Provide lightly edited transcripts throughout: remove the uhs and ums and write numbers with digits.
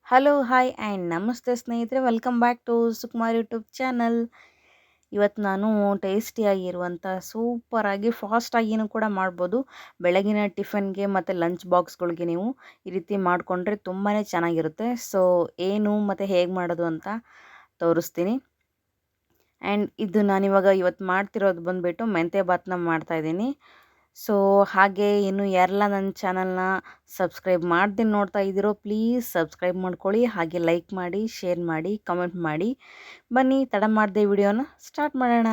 Hello, hi and ನಮಸ್ತೆ ಸ್ನೇಹಿತರೆ. Welcome back to Sukumar YouTube channel. ಇವತ್ತು ನಾನು ಟೇಸ್ಟಿಯಾಗಿರುವಂಥ ಸೂಪರಾಗಿ ಫಾಸ್ಟಾಗಿಯೂ ಕೂಡ ಮಾಡ್ಬೋದು. ಬೆಳಗಿನ ಟಿಫನ್ಗೆ ಮತ್ತು ಲಂಚ್ ಬಾಕ್ಸ್ಗಳಿಗೆ ನೀವು ಈ ರೀತಿ ಮಾಡಿಕೊಂಡ್ರೆ ತುಂಬಾ ಚೆನ್ನಾಗಿರುತ್ತೆ. ಸೊ ಏನು ಮತ್ತು ಹೇಗೆ ಮಾಡೋದು ಅಂತ ತೋರಿಸ್ತೀನಿ. ಆ್ಯಂಡ್ ಇದು ನಾನಿವಾಗ ಇವತ್ತು ಮಾಡ್ತಿರೋದು ಬಂದುಬಿಟ್ಟು ಮೆಂತ್ಯ ಭಾತ್ನ ಮಾಡ್ತಾಯಿದ್ದೀನಿ. ಸೊ ಹಾಗೆ ಇನ್ನು ಯಾರೆಲ್ಲ ನನ್ನ ಚಾನಲ್ನ ಸಬ್ಸ್ಕ್ರೈಬ್ ಮಾಡ್ದೆ ನೋಡ್ತಾ ಇದ್ದೀರೋ ಪ್ಲೀಸ್ ಸಬ್ಸ್ಕ್ರೈಬ್ ಮಾಡ್ಕೊಳ್ಳಿ. ಹಾಗೆ ಲೈಕ್ ಮಾಡಿ, ಶೇರ್ ಮಾಡಿ, ಕಮೆಂಟ್ ಮಾಡಿ. ಬನ್ನಿ ತಡ ಮಾಡದೆ ವಿಡಿಯೋನ ಸ್ಟಾರ್ಟ್ ಮಾಡೋಣ.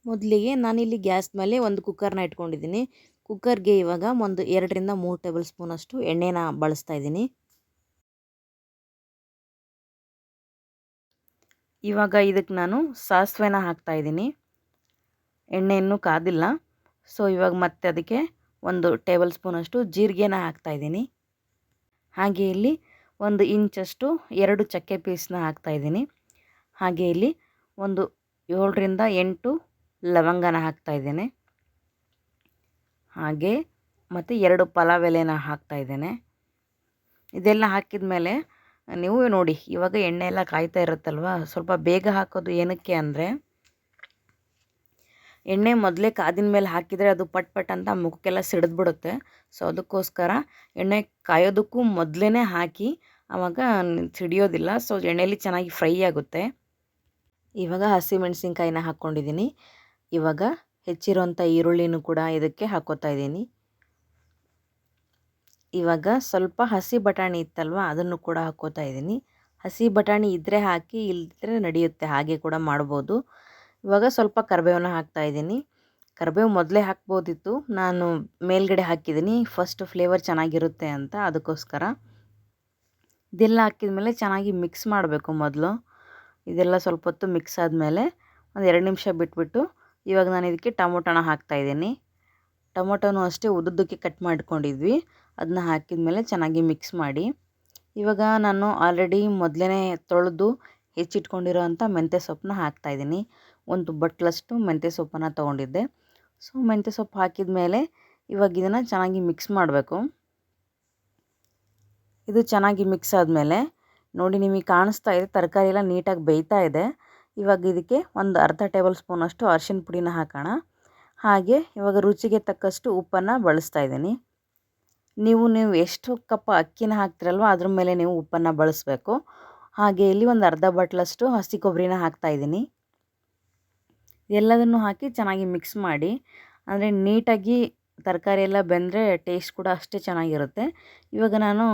ಮೊದಲಿಗೆ ನಾನಿಲ್ಲಿ ಗ್ಯಾಸ್ ಮೇಲೆ ಒಂದು ಕುಕ್ಕರ್ನ ಇಟ್ಕೊಂಡಿದ್ದೀನಿ. ಕುಕ್ಕರ್ಗೆ ಇವಾಗ ಒಂದು 2 ರಿಂದ 3 ಟೇಬಲ್ ಸ್ಪೂನಷ್ಟು ಎಣ್ಣೆನ ಬಳಸ್ತಾ ಇದ್ದೀನಿ. ಇವಾಗ ಇದಕ್ಕೆ ನಾನು ಸಾಸಿವೆನ ಹಾಕ್ತಾ ಇದ್ದೀನಿ. ಎಣ್ಣೆ ಇನ್ನೂ ಕಾದಿಲ್ಲ. ಸೊ ಇವಾಗ ಮತ್ತೆ ಅದಕ್ಕೆ 1 ಟೇಬಲ್ ಸ್ಪೂನಷ್ಟು ಜೀರಿಗೆನ ಹಾಕ್ತಾಯಿದ್ದೀನಿ. ಹಾಗೆ ಇಲ್ಲಿ 1 ಇಂಚಷ್ಟು 2 ಚಕ್ಕೆ ಪೀಸ್ನ ಹಾಕ್ತಾಯಿದ್ದೀನಿ. ಹಾಗೆ ಇಲ್ಲಿ ಒಂದು 7 ರಿಂದ 8 ಲವಂಗನ ಹಾಕ್ತಾಯಿದ್ದೇನೆ. ಹಾಗೆ ಮತ್ತು 2 ಪಲಾವ್ ಎಲೆನ ಹಾಕ್ತಾಯಿದ್ದೇನೆ. ಇದೆಲ್ಲ ಹಾಕಿದ ಮೇಲೆ ನೀವು ನೋಡಿ, ಇವಾಗ ಎಣ್ಣೆ ಎಲ್ಲ ಕಾಯ್ತಾ ಇರುತ್ತಲ್ವ, ಸ್ವಲ್ಪ ಬೇಗ ಹಾಕೋದು ಏನಕ್ಕೆ ಅಂದರೆ ಎಣ್ಣೆ ಮೊದಲೇ ಕಾದಿನ ಮೇಲೆ ಹಾಕಿದರೆ ಅದು ಪಟ್ ಪಟ್ ಅಂತ ಮುಖಕ್ಕೆಲ್ಲ ಸಿಡಿದ್ಬಿಡುತ್ತೆ. ಸೊ ಅದಕ್ಕೋಸ್ಕರ ಎಣ್ಣೆ ಕಾಯೋದಕ್ಕೂ ಮೊದಲೇ ಹಾಕಿ, ಆವಾಗ ಸಿಡಿಯೋದಿಲ್ಲ. ಸೊ ಎಣ್ಣೆಯಲ್ಲಿ ಚೆನ್ನಾಗಿ ಫ್ರೈ ಆಗುತ್ತೆ. ಇವಾಗ ಹಸಿಮೆಣಸಿನ್ಕಾಯಿನ ಹಾಕ್ಕೊಂಡಿದ್ದೀನಿ. ಇವಾಗ ಹೆಚ್ಚಿರೋಂಥ ಈರುಳ್ಳಿನೂ ಕೂಡ ಇದಕ್ಕೆ ಹಾಕ್ಕೋತಾ ಇದ್ದೀನಿ. ಇವಾಗ ಸ್ವಲ್ಪ ಹಸಿ ಬಟಾಣಿ ಇತ್ತಲ್ವ, ಅದನ್ನು ಕೂಡ ಹಾಕ್ಕೋತಾ ಇದ್ದೀನಿ. ಹಸಿ ಬಟಾಣಿ ಇದ್ದರೆ ಹಾಕಿ, ಇಲ್ಲದ್ರೆ ನಡೆಯುತ್ತೆ, ಹಾಗೆ ಕೂಡ ಮಾಡ್ಬೋದು. ಇವಾಗ ಸ್ವಲ್ಪ ಕರಿಬೇವನ್ನ ಹಾಕ್ತಾಯಿದ್ದೀನಿ. ಕರಿಬೇವು ಮೊದಲೇ ಹಾಕ್ಬೋದಿತ್ತು, ನಾನು ಮೇಲ್ಗಡೆ ಹಾಕಿದ್ದೀನಿ ಫಸ್ಟ್ ಫ್ಲೇವರ್ ಚೆನ್ನಾಗಿರುತ್ತೆ ಅಂತ, ಅದಕ್ಕೋಸ್ಕರ. ಇದೆಲ್ಲ ಹಾಕಿದ ಮೇಲೆ ಚೆನ್ನಾಗಿ ಮಿಕ್ಸ್ ಮಾಡಬೇಕು ಮೊದಲು. ಇದೆಲ್ಲ ಸ್ವಲ್ಪ ಹೊತ್ತು ಮಿಕ್ಸ್ ಆದಮೇಲೆ ಒಂದು 2 ನಿಮಿಷ ಬಿಟ್ಬಿಟ್ಟು ಇವಾಗ ನಾನು ಇದಕ್ಕೆ ಟೊಮೊಟೊನ ಹಾಕ್ತಾಯಿದ್ದೀನಿ. ಟೊಮೊಟೊನೂ ಅಷ್ಟೇ ಉದ್ದುದ್ದಕ್ಕೆ ಕಟ್ ಮಾಡ್ಕೊಂಡಿದ್ವಿ, ಅದನ್ನ ಹಾಕಿದ ಮೇಲೆ ಚೆನ್ನಾಗಿ ಮಿಕ್ಸ್ ಮಾಡಿ. ಇವಾಗ ನಾನು ಆಲ್ರೆಡಿ ಮೊದಲೇ ತೊಳೆದು ಹೆಚ್ಚಿಟ್ಕೊಂಡಿರೋ ಅಂಥ ಮೆಂತ್ಯ ಸೊಪ್ಪನ್ನ ಹಾಕ್ತಾಯಿದ್ದೀನಿ. ಒಂದು ಬಟ್ಲಷ್ಟು ಮೆಂತ್ಯ ಸೊಪ್ಪನ್ನು ತೊಗೊಂಡಿದ್ದೆ. ಸೊ ಮೆಂತ್ಯ ಸೊಪ್ಪು ಹಾಕಿದ ಮೇಲೆ ಇವಾಗ ಇದನ್ನು ಚೆನ್ನಾಗಿ ಮಿಕ್ಸ್ ಮಾಡಬೇಕು. ಇದು ಚೆನ್ನಾಗಿ ಮಿಕ್ಸ್ ಆದಮೇಲೆ ನೋಡಿ, ನಿಮಗೆ ಕಾಣಿಸ್ತಾ ಇದೆ ತರಕಾರಿ ಎಲ್ಲ ನೀಟಾಗಿ ಬೇಯ್ತಾ ಇದೆ. ಇವಾಗ ಇದಕ್ಕೆ ಒಂದು ಅರ್ಧ ಟೇಬಲ್ ಸ್ಪೂನಷ್ಟು ಅರಿಶಿನ ಪುಡಿನ ಹಾಕೋಣ. ಹಾಗೆ ಇವಾಗ ರುಚಿಗೆ ತಕ್ಕಷ್ಟು ಉಪ್ಪನ್ನು ಬಳಸ್ತಾ ಇದ್ದೀನಿ. ನೀವು ಎಷ್ಟು ಕಪ್ ಅಕ್ಕಿನ ಹಾಕ್ತಿರಲ್ವ ಅದ್ರ ಮೇಲೆ ನೀವು ಉಪ್ಪನ್ನು ಬಳಸಬೇಕು. ಹಾಗೆ ಇಲ್ಲಿ ಒಂದು ಅರ್ಧ ಬಟ್ಲಷ್ಟು ಹಸಿ ಕೊಬ್ಬರಿನ ಹಾಕ್ತಾಯಿದ್ದೀನಿ. ಎಲ್ಲದನ್ನು ಹಾಕಿ ಚೆನ್ನಾಗಿ ಮಿಕ್ಸ್ ಮಾಡಿ. ಅಂದರೆ ನೀಟಾಗಿ ತರಕಾರಿ ಎಲ್ಲ ಬೆಂದರೆ ಟೇಸ್ಟ್ ಕೂಡ ಅಷ್ಟೇ ಚೆನ್ನಾಗಿರುತ್ತೆ. ಇವಾಗ ನಾನು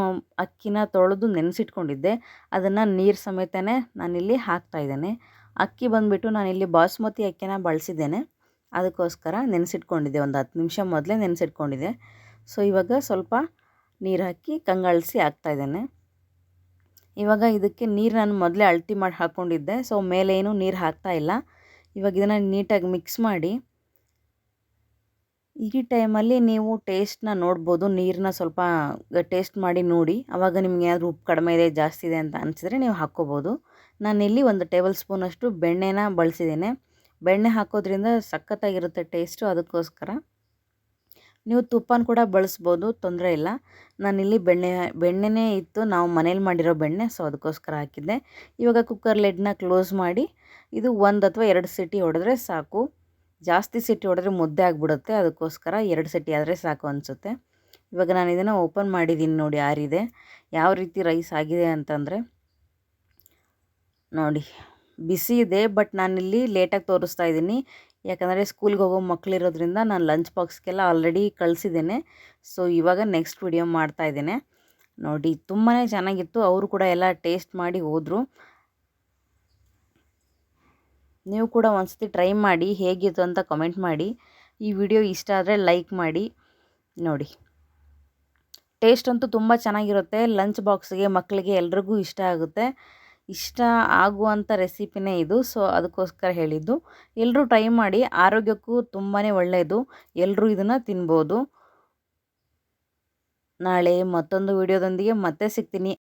ಅಕ್ಕಿನ ತೊಳೆದು ನೆನೆಸಿಟ್ಕೊಂಡಿದ್ದೆ, ಅದನ್ನು ನೀರು ಸಮೇತನೇ ನಾನಿಲ್ಲಿ ಹಾಕ್ತಾಯಿದ್ದೇನೆ. ಅಕ್ಕಿ ಬಂದುಬಿಟ್ಟು ನಾನಿಲ್ಲಿ ಬಾಸುಮತಿ ಅಕ್ಕಿನ ಬಳಸಿದ್ದೇನೆ, ಅದಕ್ಕೋಸ್ಕರ ನೆನೆಸಿಟ್ಕೊಂಡಿದ್ದೆ. ಒಂದು 10 ನಿಮಿಷ ಮೊದಲೇ ನೆನೆಸಿಟ್ಕೊಂಡಿದ್ದೆ. ಸೊ ಇವಾಗ ಸ್ವಲ್ಪ ನೀರು ಹಾಕಿ ಕಂಗಾಳಿಸಿ ಹಾಕ್ತಾಯಿದ್ದೇನೆ. ಇವಾಗ ಇದಕ್ಕೆ ನೀರು ನಾನು ಮೊದಲೇ ಅಳತೆ ಮಾಡಿ ಹಾಕ್ಕೊಂಡಿದ್ದೆ, ಸೊ ಮೇಲೆ ಏನೂ ನೀರು ಹಾಕ್ತಾಯಿಲ್ಲ. ಇವಾಗ ಇದನ್ನು ನೀಟಾಗಿ ಮಿಕ್ಸ್ ಮಾಡಿ. ಈ ಟೈಮಲ್ಲಿ ನೀವು ಟೇಸ್ಟ್ನ ನೋಡ್ಬೋದು, ನೀರನ್ನ ಸ್ವಲ್ಪ ಟೇಸ್ಟ್ ಮಾಡಿ ನೋಡಿ. ಆವಾಗ ನಿಮ್ಗೆ ಏನಾದರೂ ಉಪ್ಪು ಕಡಿಮೆ ಇದೆ, ಜಾಸ್ತಿ ಇದೆ ಅಂತ ಅನಿಸಿದ್ರೆ ನೀವು ಹಾಕ್ಕೋಬೋದು. ನಾನಿಲ್ಲಿ 1 ಟೇಬಲ್ ಸ್ಪೂನಷ್ಟು ಬೆಣ್ಣೆನ ಬಳಸಿದ್ದೇನೆ. ಬೆಣ್ಣೆ ಹಾಕೋದ್ರಿಂದ ಸಖತ್ತಾಗಿರುತ್ತೆ ಟೇಸ್ಟು, ಅದಕ್ಕೋಸ್ಕರ. ನೀವು ತುಪ್ಪನ ಕೂಡ ಬಳಸ್ಬೋದು, ತೊಂದರೆ ಇಲ್ಲ. ನಾನಿಲ್ಲಿ ಬೆಣ್ಣೆನೇ ಇತ್ತು, ನಾವು ಮನೇಲಿ ಮಾಡಿರೋ ಬೆಣ್ಣೆ, ಸೊ ಅದಕ್ಕೋಸ್ಕರ ಹಾಕಿದ್ದೆ. ಇವಾಗ ಕುಕ್ಕರ್ ಲಿಡ್ನ ಕ್ಲೋಸ್ ಮಾಡಿ, ಇದು 1 ಅಥವಾ 2 ಸಿಟಿ ಹೊಡೆದ್ರೆ ಸಾಕು. ಜಾಸ್ತಿ ಸಿಟಿ ಹೊಡೆದ್ರೆ ಮುದ್ದೆ ಆಗಿಬಿಡುತ್ತೆ, ಅದಕ್ಕೋಸ್ಕರ 2 ಸಿಟಿ ಆದರೆ ಸಾಕು ಅನಿಸುತ್ತೆ. ಇವಾಗ ನಾನು ಇದನ್ನು ಓಪನ್ ಮಾಡಿದ್ದೀನಿ, ನೋಡಿ ಆರಿದೆ. ಯಾವ ರೀತಿ ರೈಸ್ ಆಗಿದೆ ಅಂತಂದರೆ ನೋಡಿ, ಬಿಸಿ ಇದೆ. ಬಟ್ ನಾನಿಲ್ಲಿ ಲೇಟಾಗಿ ತೋರಿಸ್ತಾ ಇದ್ದೀನಿ, ಯಾಕಂದರೆ ಸ್ಕೂಲ್ಗೆ ಹೋಗೋ ಮಕ್ಕಳಿರೋದ್ರಿಂದ ನಾನು ಲಂಚ್ ಬಾಕ್ಸ್ಗೆಲ್ಲ ಆಲ್ರೆಡಿ ಕಳಿಸಿದ್ದೇನೆ. ಸೊ ಇವಾಗ ನೆಕ್ಸ್ಟ್ ವಿಡಿಯೋ ಮಾಡ್ತಾಯಿದ್ದೇನೆ. ನೋಡಿ, ತುಂಬಾ ಚೆನ್ನಾಗಿತ್ತು. ಅವರು ಕೂಡ ಎಲ್ಲ ಟೇಸ್ಟ್ ಮಾಡಿ ಹೋದರು. ನೀವು ಕೂಡ ಒಂದ್ಸತಿ ಟ್ರೈ ಮಾಡಿ, ಹೇಗಿತ್ತು ಅಂತ ಕಮೆಂಟ್ ಮಾಡಿ. ಈ ವಿಡಿಯೋ ಇಷ್ಟ ಆದರೆ ಲೈಕ್ ಮಾಡಿ. ನೋಡಿ, ಟೇಸ್ಟ್ ಅಂತೂ ತುಂಬ ಚೆನ್ನಾಗಿರುತ್ತೆ. ಲಂಚ್ ಬಾಕ್ಸ್ಗೆ ಮಕ್ಕಳಿಗೆ ಎಲ್ರಿಗೂ ಇಷ್ಟ ಆಗುತ್ತೆ. ಇಷ್ಟ ಆಗುವಂಥ ರೆಸಿಪಿನೇ ಇದು, ಸೊ ಅದಕ್ಕೋಸ್ಕರ ಹೇಳಿದ್ದು. ಎಲ್ಲರೂ ಟ್ರೈ ಮಾಡಿ, ಆರೋಗ್ಯಕ್ಕೂ ತುಂಬಾ ಒಳ್ಳೆಯದು. ಎಲ್ಲರೂ ಇದನ್ನು ತಿನ್ಬೋದು. ನಾಳೆ ಮತ್ತೊಂದು ವಿಡಿಯೋದೊಂದಿಗೆ ಮತ್ತೆ ಸಿಗ್ತೀನಿ.